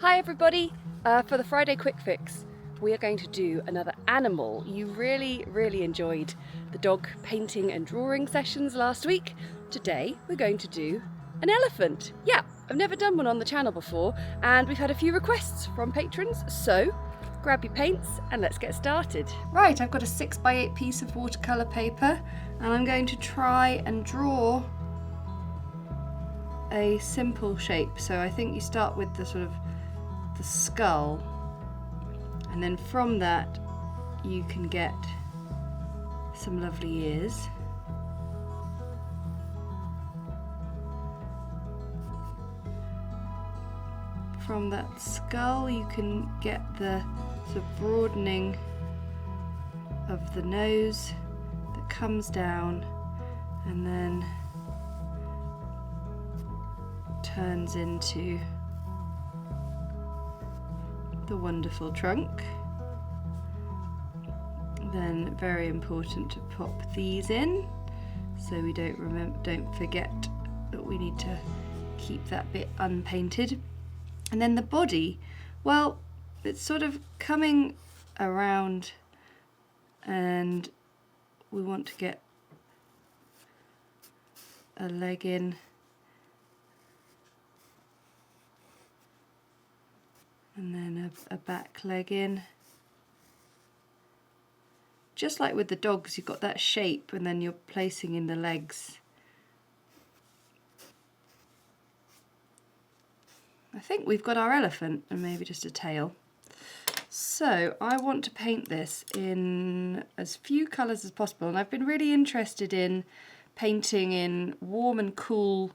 Hi everybody! For the Friday Quick Fix, we are going to do another animal. You really enjoyed the dog painting and drawing sessions last week. Today we're going to do an elephant. Yeah, I've never done one on the channel before, and we've had a few requests from patrons, so grab your paints and let's get started. Right, I've got a 6x8 piece of watercolour paper and I'm going to try and draw a simple shape. So I think you start with the sort of the skull, and then from that you can get some lovely ears. From that skull you can get the sort of broadening of the nose that comes down and then turns into the wonderful trunk. Then very important to pop these in so we don't forget that we need to keep that bit unpainted. And then the body, well, it's sort of coming around and we want to get a leg in and then a back leg in. Just like with the dogs, you've got that shape and then you're placing in the legs. I think we've got our elephant and maybe just a tail. So I want to paint this in as few colours as possible, and I've been really interested in painting in warm and cool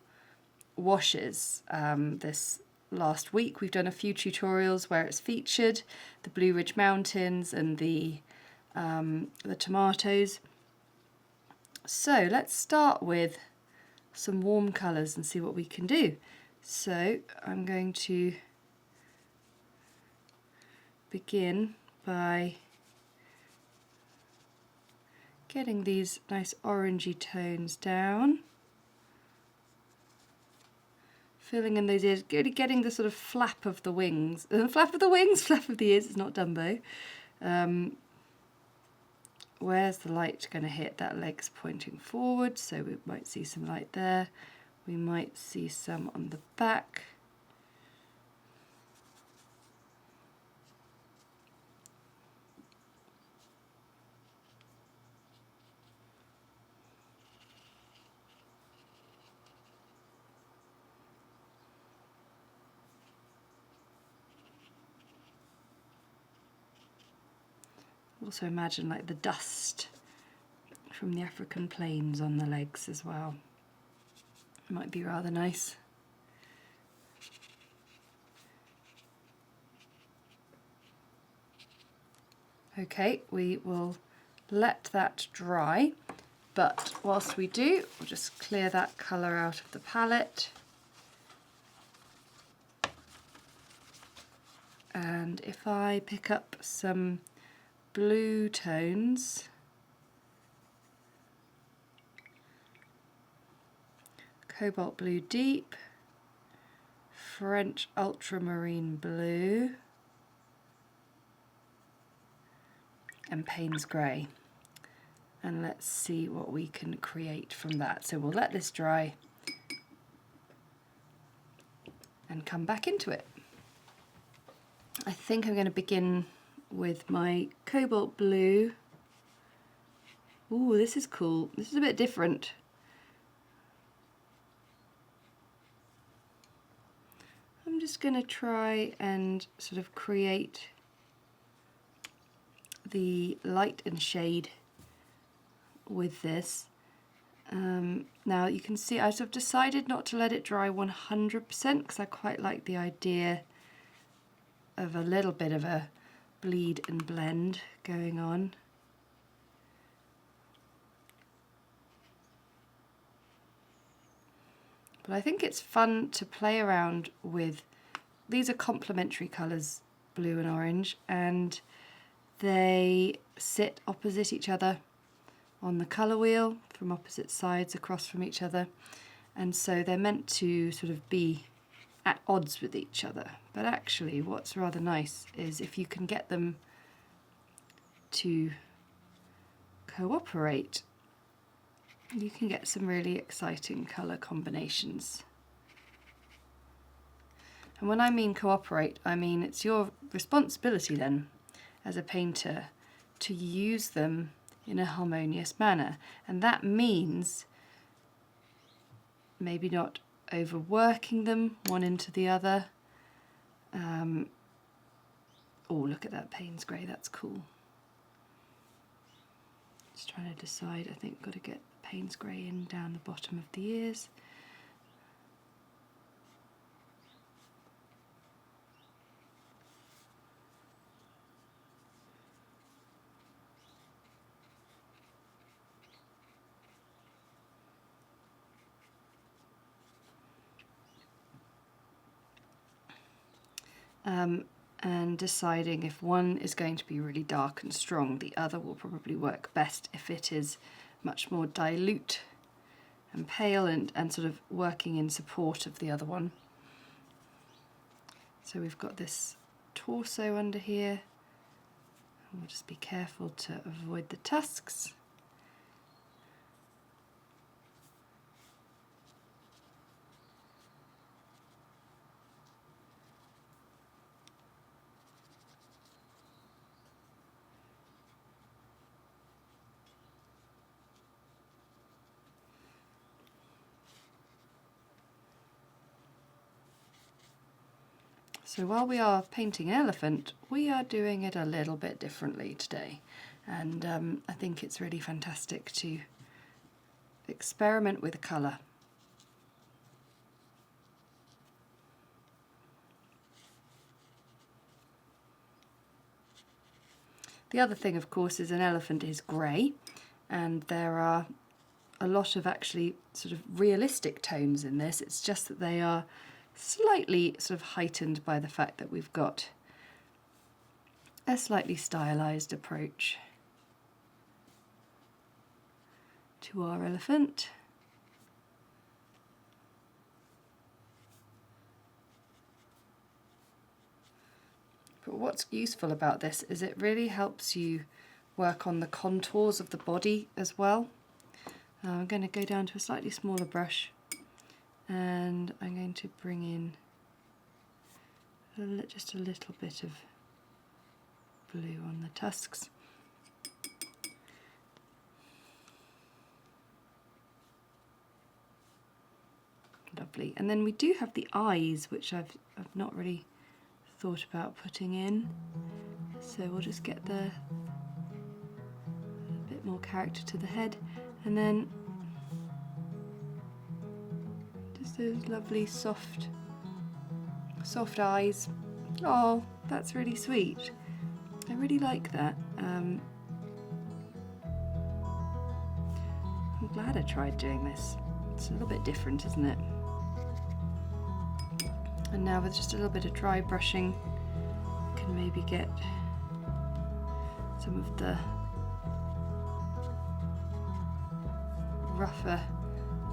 washes. This last week we've done a few tutorials where it's featured, the Blue Ridge Mountains and the tomatoes. So let's start with some warm colours and see what we can do. So I'm going to begin by getting these nice orangey tones down, filling in those ears, getting the sort of flap of the wings. Flap of the wings, flap of the ears, it's not Dumbo. Where's the light going to hit? That leg's pointing forward, so we might see some light there. We might see some on the back. Also imagine like the dust from the African plains on the legs as well. Might be rather nice. Okay, we will let that dry, but whilst we do, we'll just clear that colour out of the palette. And if I pick up some blue tones, Cobalt Blue Deep, French Ultramarine Blue, and Payne's Grey. And let's see what we can create from that. So we'll let this dry and come back into it. I think I'm going to begin with my Cobalt Blue. Ooh, this is cool. This is a bit different. I'm just going to try and sort of create the light and shade with this. Now you can see I sort of decided not to let it dry 100% because I quite like the idea of a little bit of a bleed and blend going on. But I think it's fun to play around with. These are complementary colours, blue and orange, and they sit opposite each other on the colour wheel from opposite sides across from each other, and so they're meant to sort of be at odds with each other. But actually what's rather nice is if you can get them to cooperate, you can get some really exciting colour combinations. And when I mean cooperate, I mean it's your responsibility then as a painter to use them in a harmonious manner. And that means maybe not overworking them one into the other. Oh, look at that Payne's grey, that's cool. Just trying to decide, I think I've got to get the Payne's grey in down the bottom of the ears. And deciding if one is going to be really dark and strong, the other will probably work best if it is much more dilute and pale and sort of working in support of the other one. So we've got this torso under here. We'll just be careful to avoid the tusks. So while we are painting an elephant, we are doing it a little bit differently today. And I think it's really fantastic to experiment with colour. The other thing, of course, is an elephant is grey, and there are a lot of actually sort of realistic tones in this. It's just that they are slightly sort of heightened by the fact that we've got a slightly stylized approach to our elephant. But what's useful about this is it really helps you work on the contours of the body as well. I'm going to go down to a slightly smaller brush, and I'm going to bring in just a little bit of blue on the tusks. Lovely. And then we do have the eyes, which I've not really thought about putting in. So we'll just get a bit more character to the head, and then those lovely soft eyes. Oh, that's really sweet. I really like that. I'm glad I tried doing this. It's a little bit different, isn't it? And now with just a little bit of dry brushing, you can maybe get some of the rougher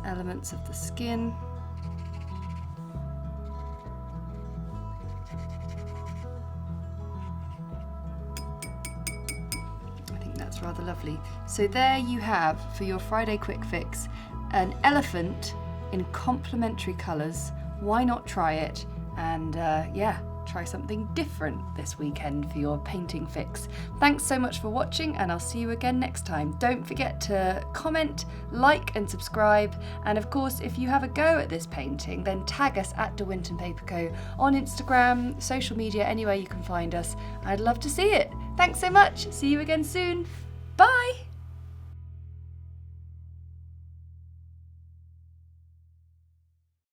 elements of the skin. Rather lovely. So there you have, for your Friday quick fix, an elephant in complementary colours. Why not try it? And yeah, try something different this weekend for your painting fix. Thanks so much for watching, and I'll see you again next time. Don't forget to comment, like and subscribe, and of course if you have a go at this painting, then tag us at Winton Paper Co on Instagram, social media, anywhere you can find us. I'd love to see it. Thanks so much. See you again soon. Bye!